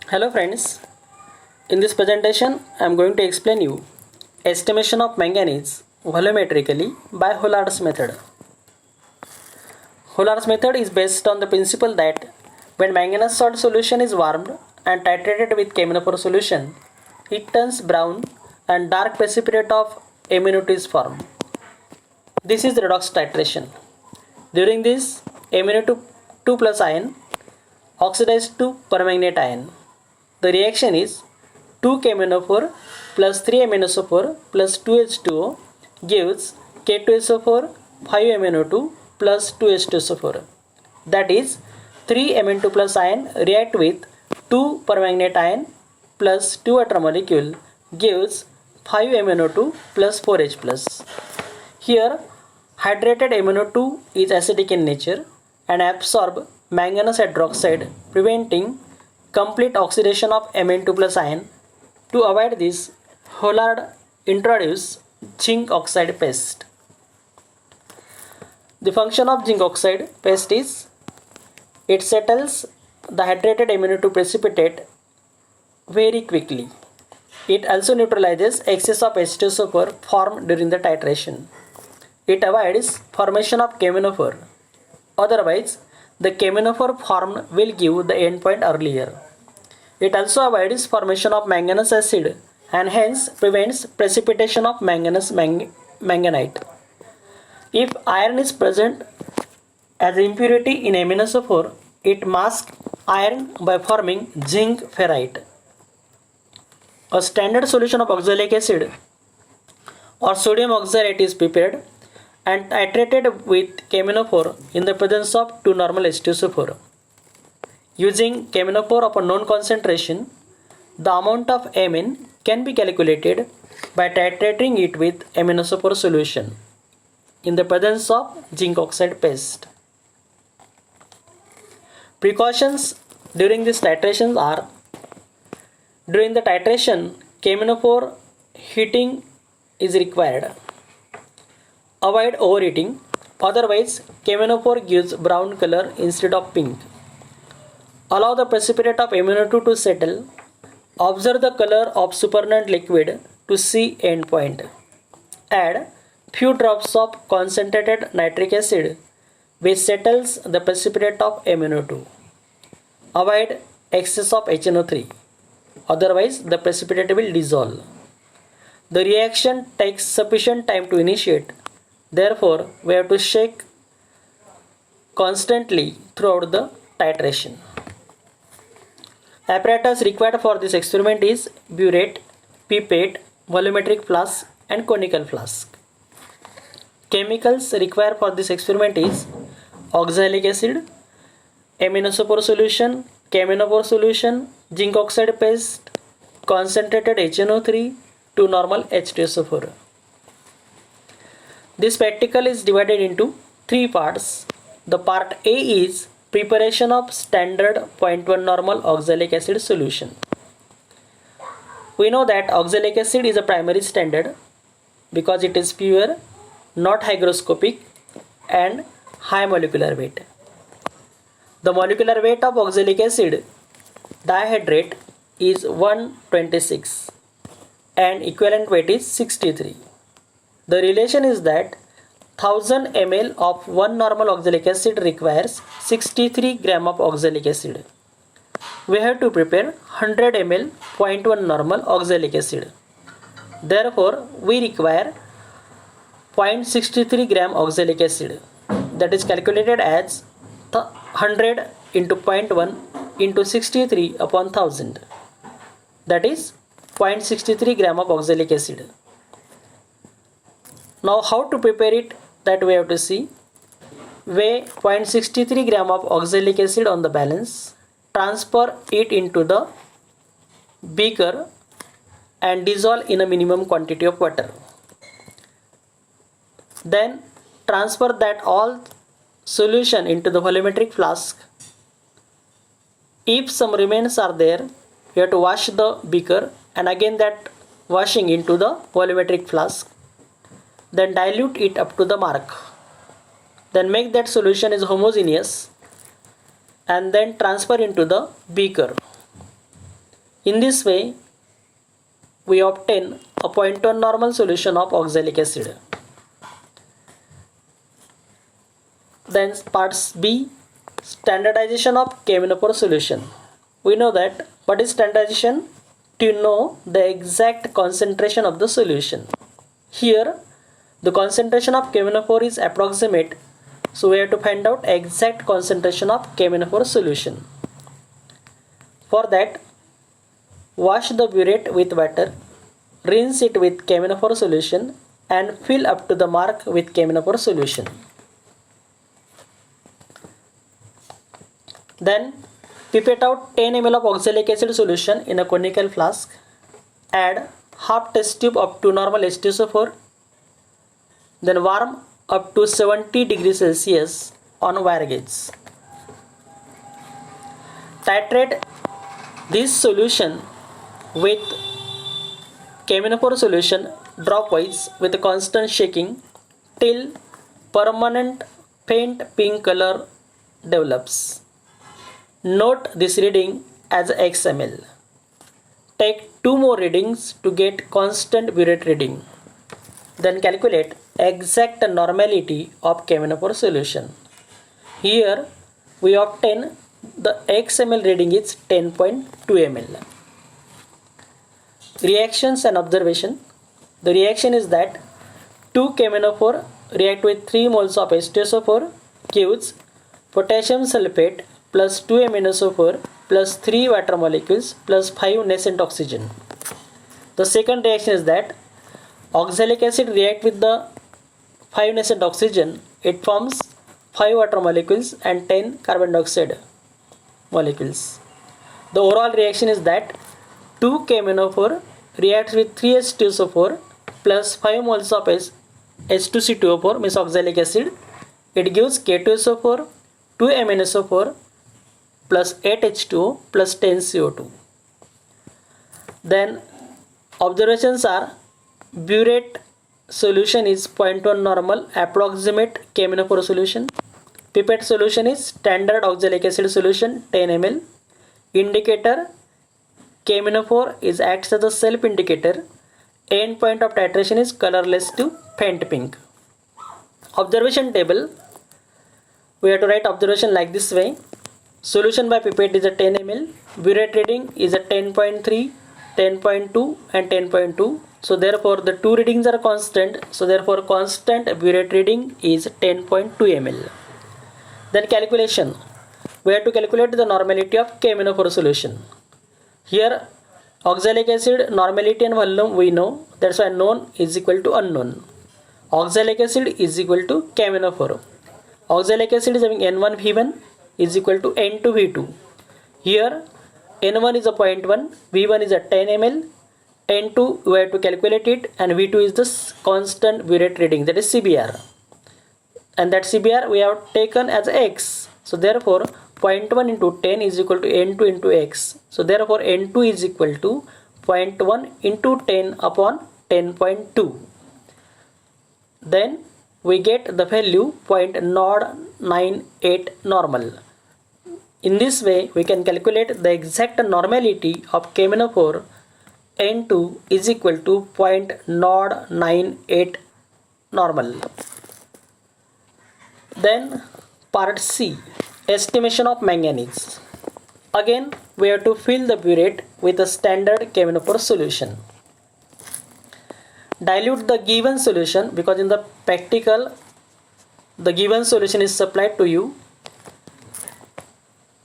Hello friends, in this presentation I am going to explain you estimation of manganese volumetrically by Volhard's method. Volhard's method is based on the principle that when manganese salt solution is warmed and titrated with KMnO4 solution, it turns brown and dark precipitate of MnO2 is formed. This is redox titration. During this, MnO2 plus ion oxidized to permanganate ion. The reaction is 2 KMnO4 plus 3 MnSO4 plus 2H2O gives K2SO4 5 MnO2 plus 2H2SO4. That is 3 Mn2 plus ion react with 2 permanganate ion plus 2 water molecule gives 5 MnO2 plus 4H plus. Here hydrated MnO2 is acidic in nature and absorb manganese hydroxide, preventing complete oxidation of Mn2 plus ion. To avoid this, Volhard introduced zinc oxide paste. The function of zinc oxide paste is it settles the hydrated MnO2 precipitate very quickly. It also neutralizes excess of H2SO4 formed during the titration. It avoids formation of KMnO4. Otherwise, the KMnO4 formed will give the endpoint earlier. It also avoids formation of manganese acid and hence prevents precipitation of manganite. If iron is present as impurity in MnSO4, it masks iron by forming zinc ferrite. A standard solution of oxalic acid or sodium oxalate is prepared and titrated with KMnO4 in the presence of 2 normal H2SO4. Using KMnO4 of a known concentration, the amount of Mn can be calculated by titrating it with MnSO4 solution in the presence of zinc oxide paste. Precautions during this titration are: during the titration, KMnO4 heating is required. Avoid overheating, otherwise KMnO4 gives brown color instead of pink. Allow the precipitate of MnO2 to settle. Observe the color of supernatant liquid to see endpoint. Add few drops of concentrated nitric acid which settles the precipitate of MnO2. Avoid excess of HNO3, otherwise the precipitate will dissolve. The reaction takes sufficient time to initiate. Therefore, we have to shake constantly throughout the titration. Apparatus required for this experiment is burette, pipette, volumetric flask and conical flask. Chemicals required for this experiment is oxalic acid, MnSO4 solution, KMnO4 solution, zinc oxide paste, concentrated HNO3 to normal H2SO4. This practical is divided into 3 parts. The part A is preparation of standard 0.1 normal oxalic acid solution. We know that oxalic acid is a primary standard because it is pure, not hygroscopic and high molecular weight. The molecular weight of oxalic acid dihydrate is 126 and equivalent weight is 63. The relation is that 1000 ml of 1 normal oxalic acid requires 63 gram of oxalic acid. We have to prepare 100 ml 0.1 normal oxalic acid. Therefore, we require 0.63 gram oxalic acid, that is calculated as 100 into 0.1 into 63 upon 1000, that is 0.63 gram of oxalic acid. Now how to prepare it, that we have to see. Weigh 0.63 gram of oxalic acid on the balance, transfer it into the beaker and dissolve in a minimum quantity of water. Then transfer that all solution into the volumetric flask. If some remains are there, you have to wash the beaker and again that washing into the volumetric flask. Then dilute it up to the mark. Then make that solution is homogeneous and then transfer into the beaker. In this way, we obtain a 0.1 normal solution of oxalic acid. Then parts B, standardization of KMnO4 solution. We know that what is standardization? To know the exact concentration of the solution. Here the concentration of KMnO4 is approximate, so we have to find out exact concentration of KMnO4 solution. For that, wash the burette with water, rinse it with KMnO4 solution and fill up to the mark with KMnO4 solution. Then pipette out 10 ml of oxalic acid solution in a conical flask. Add half test tube up to normal H2SO4. Then warm up to 70 degrees Celsius on wire gauge. Titrate this solution with KMnO4 solution dropwise with a constant shaking till permanent faint pink color develops. Note this reading as X ml. Take 2 more readings to get constant burette reading. Then calculate exact normality of KMnO4 solution. Here we obtain the XML reading is 10.2 ml. Reactions and observation. The reaction is that 2 KMnO4 react with 3 moles of H2SO4 gives potassium sulfate plus 2 MnSO4 plus 3 water molecules plus 5 nascent oxygen. The second reaction is that oxalic acid react with the 5 nascent oxygen. It forms 5 water molecules and 10 carbon dioxide molecules. The overall reaction is that 2 KMnO4 reacts with 3 H2SO4 plus 5 moles of H2C2O4 means oxalic acid. It gives K2SO4, 2 MnSO4 plus 8 H2O plus 10 CO2. Then observations are burette solution is 0.1 normal approximate KMnO4 solution. Pipette solution is standard oxalic acid solution 10 ml. Indicator KMnO4 is acts as a self indicator. End point of titration is colorless to faint pink. Observation table. We have to write observation like this way. Solution by pipette is a 10 ml. Burette reading is a 10.3, 10.2 and 10.2. So therefore the two readings are constant. So therefore constant burette reading is 10.2 ml. Then calculation. We have to calculate the normality of KMnO4 solution. Here oxalic acid normality and volume we know. That's why known is equal to unknown. Oxalic acid is equal to KMnO4. Oxalic acid is having N1 V1 is equal to N2 V2. Here N1 is a 0.1, V1 is a 10 ml, N2 we have to calculate it and V2 is the constant burette reading, that is CBR. And that CBR we have taken as X. So therefore 0.1 into 10 is equal to N2 into X. So therefore N2 is equal to 0.1 into 10 upon 10.2. Then we get the value 0.098 normal. In this way we can calculate the exact normality of KMnO4. N2 is equal to 0.098 normal. Then part C, estimation of manganese. Again we have to fill the burette with a standard KMnO4 solution. Dilute the given solution, because in the practical the given solution is supplied to you.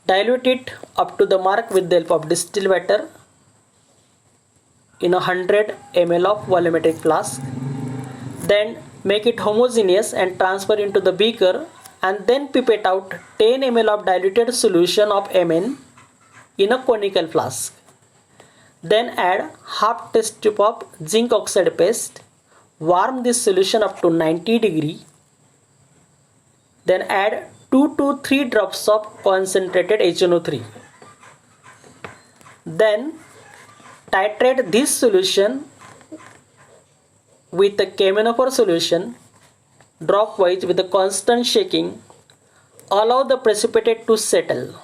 Dilute it up to the mark with the help of distilled water in a 100 ml of volumetric flask. Then make it homogeneous and transfer into the beaker, and then pipette out 10 ml of diluted solution of Mn in a conical flask. Then add half test tube of zinc oxide paste. Warm this solution up to 90 degree. Then add 2 to 3 drops of concentrated HNO3. Then titrate this solution with the KMnO4 solution dropwise with a constant shaking. Allow the precipitate to settle.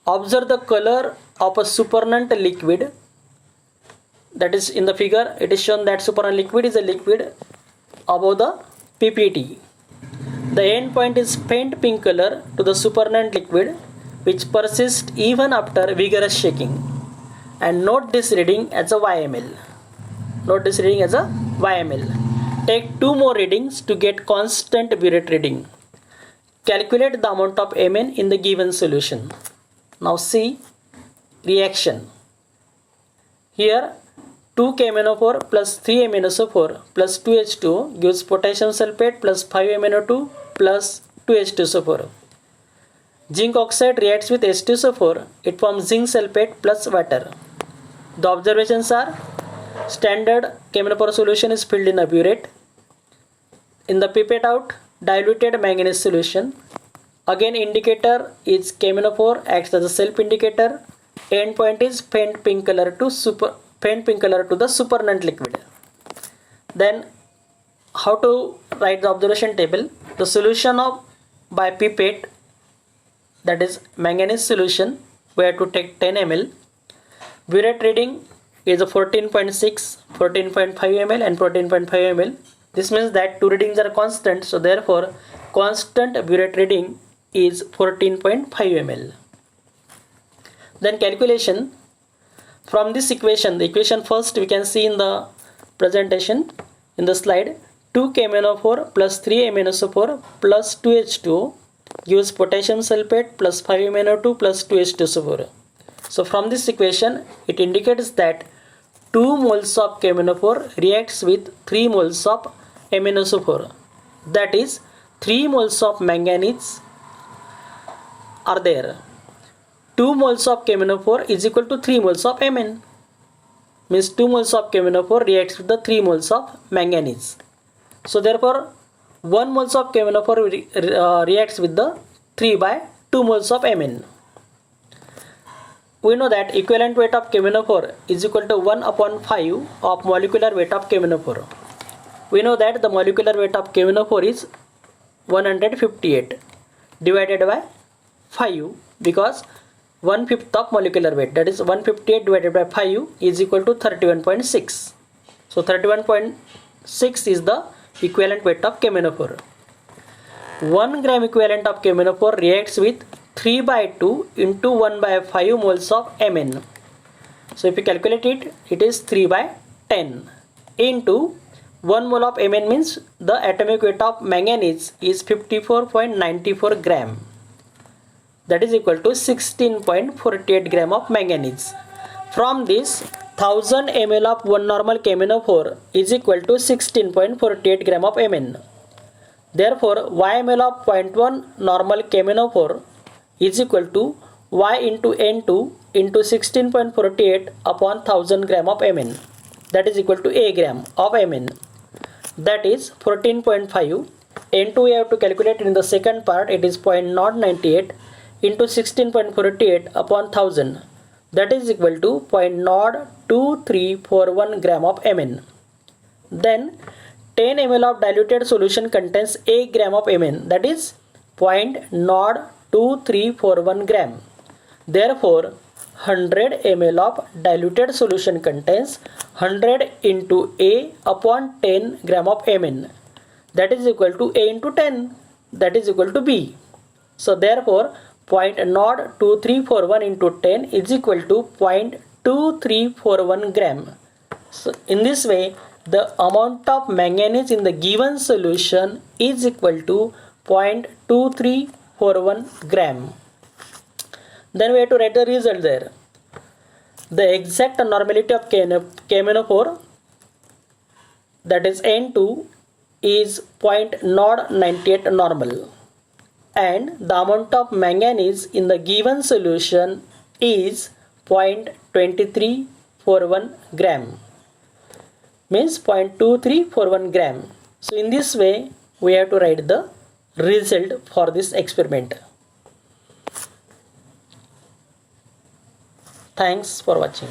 Observe the color of a supernatant liquid, that is in the figure it is shown that supernatant liquid is a liquid above the PPT. The end point is faint pink color to the supernatant liquid which persists even after vigorous shaking, and note this reading as a YML. Note this reading as a YML. Take 2 more readings to get constant burette reading. Calculate the amount of Mn in the given solution. Now see reaction. Here 2 KMnO4 plus 3 MnSO4 plus 2H2O gives potassium sulfate plus 5 MnO2 plus 2H2SO4. Zinc oxide reacts with H2SO4. It forms zinc sulfate plus water. The observations are: standard KMnO4 solution is filled in a burette. In the pipette out, diluted manganese solution. Again, indicator is KMnO4 acts as a self indicator. End point is faint pink color to the supernatant liquid. Then how to write the observation table? The solution of by pipette, that is manganese solution, we have to take 10 ml. Burette reading is a 14.6, 14.5 ml and 14.5 ml. This means that 2 readings are constant, so therefore constant burette reading is 14.5 ml. Then calculation. From this equation, the equation first we can see in the presentation in the slide. 2 KMnO4 plus 3 MnSO4 plus 2H2O gives potassium sulfate plus 5 MnO2 plus 2H2SO4. So from this equation it indicates that 2 moles of KMnO4 reacts with 3 moles of MnSO4. That is 3 moles of manganese are there. 2 moles of KMnO4 is equal to 3 moles of Mn. Means 2 moles of KMnO4 reacts with the 3 moles of manganese. So therefore 1 moles of KMnO4 reacts with the 3 by 2 moles of Mn. We know that equivalent weight of KMnO4 is equal to 1 upon 5 of molecular weight of KMnO4. We know that the molecular weight of KMnO4 is 158 divided by 5, because 1/5 of molecular weight, that is 158 divided by 5 is equal to 31.6. So 31.6 is the equivalent weight of KMnO4. 1 gram equivalent of KMnO4 reacts with 3 by 2 into 1 by 5 moles of Mn. So if you calculate it, it is 3 by 10 into 1 mole of Mn means the atomic weight of manganese is 54.94 gram. That is equal to 16.48 gram of manganese. From this, 1000 ml of 1 normal KMnO4 is equal to 16.48 gram of Mn. Therefore, YML of 0.1 normal KMnO4 is equal to Y into N2 into 16.48 upon 1000 gram of Mn. That is equal to A gram of Mn. That is 14.5. N2 we have to calculate in the second part. It is 0.098 into 16.48 upon 1000. That is equal to 0.02341 gram of Mn. Then 10 ml of diluted solution contains 8 gram of Mn, that is 0.02341 gram. Therefore 100 ml of diluted solution contains 100 into A upon 10 gram of Mn, that is equal to A into 10, that is equal to B. So therefore 0.02341 into 10 is equal to 0.2341 gram. So in this way, the amount of manganese in the given solution is equal to 0.2341 gram. Then we have to write the result there. The exact normality of KMnO4, that is N2, is 0.098 normal, and the amount of manganese in the given solution is 0.2341 gram, means 0.2341 gram. So in this way we have to write the result for this experiment. Thanks for watching.